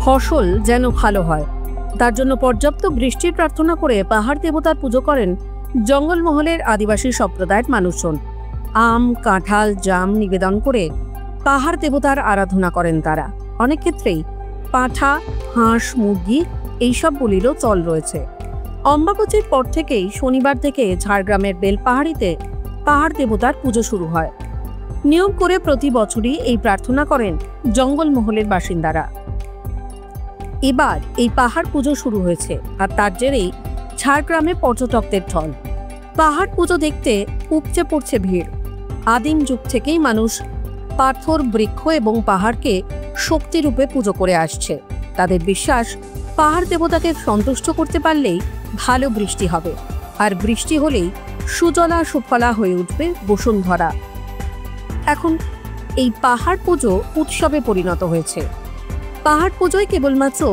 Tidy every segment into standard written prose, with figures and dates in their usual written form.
ফসল যেন ভালো হয় তার জন্য পর্যাপ্ত বৃষ্টির প্রার্থনা করে পাহাড় দেবতার পুজো করেন জঙ্গলমহলের আদিবাসী সম্প্রদায়ের মানুষজন। আম, কাঁঠাল, জাম নিবেদন করে পাহাড় দেবতার আরাধনা করেন তারা। অনেক ক্ষেত্রেই পাঁঠা, হাঁস, মুরগি এইসব বলিরও চল রয়েছে। অম্বাবচীর পর থেকেই শনিবার থেকে ঝাড়গ্রামের বেলপাহাড়িতে পাহাড় দেবতার পুজো শুরু হয়। নিয়ম করে প্রতি বছরই এই প্রার্থনা করেন জঙ্গলমহলের বাসিন্দারা। এবার এই পাহাড় পুজো শুরু হয়েছে আর তার জেরেই ঝাড়গ্রামে পর্যটকদের ঢল। পাহাড় পুজো দেখতে উপচে পড়ছে ভিড়। আদিম যুগ থেকেই মানুষ পাথর, বৃক্ষ এবং পাহাড়কে শক্তিরূপে পুজো করে আসছে। তাদের বিশ্বাস, পাহাড় দেবতাকে সন্তুষ্ট করতে পারলেই ভালো বৃষ্টি হবে, আর বৃষ্টি হলেই সুজলা সুফলা হয়ে উঠবে বসুন্ধরা। এখন এই পাহাড় পুজো উৎসবে পরিণত হয়েছে। পাহাড় পুজোয় কেবলমাত্র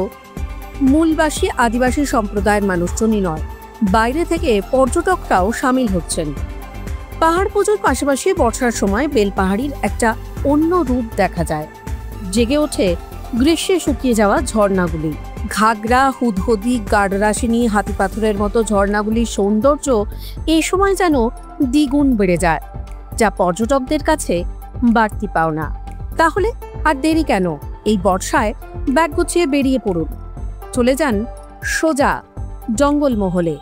মূলবাসী আদিবাসী সম্প্রদায়ের মানুষজনই নয়, বাইরে থেকে পর্যটকরাও সামিল হচ্ছেন। পাহাড় পুজোর পাশাপাশি বর্ষার সময় বেলপাহাড়ির একটা অন্য রূপ দেখা যায়। জেগে ওঠে গ্রীষ্মে শুকিয়ে যাওয়া ঝর্ণাগুলি। ঘাগরা, হুদহুদি, গাডরাশিনী, হাতিপাথরের মতো ঝর্ণাগুলির সৌন্দর্য এই সময় যেন দ্বিগুণ বেড়ে যায়, যা পর্যটকদের কাছে বাড়তি পাওনা। তাহলে আর দেরি কেন? এই বর্ষায় ব্যাগ গুছিয়ে বেরিয়ে পড়ুন, চলে যান সোজা জঙ্গলমহলে,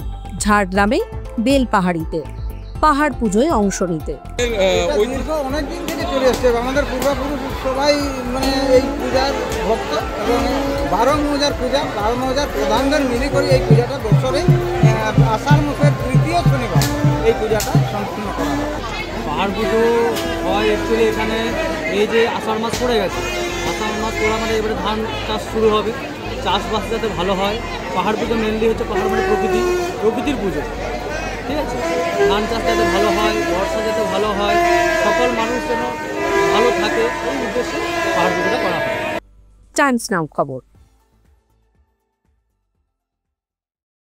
ঝাড়গ্রামে বেলপাহাড়িতে পাহাড় পুজোয় অংশ নিতে। অনেকদিন থেকে চলে আসছে, আমাদের পূর্বপুরুষ সবাই এই পূজার ভক্ত এবং 12 মৌজার পূজা, 12 মৌজার প্রধানদের মিলে করে এই পূজাটা বছরে আষাঢ় মাসের তৃতীয় শনিবার এই পূজাটা সম্পূর্ণ করা হয়। পাহাড় পুজো হয় অ্যাকচুয়ালি এখানে এই যে আষাঢ় মাস পড়ে গেছে, আষাঢ় মাস পড়া মানে এবারে ধান চাষ শুরু হবে, চাষবাস যাতে ভালো হয়। পাহাড় পুজো মেনলি হচ্ছে পাহাড় মানে প্রকৃতির পুজো, ঠিক আছে। ধান চাষ যাতে ভালো হয়, বর্ষা যাতে ভালো হয়, সকল মানুষ যেন ভালো থাকে, এই উদ্দেশ্যে পাহাড় পুজোটা করা হয়। টাইমস নাও খবর।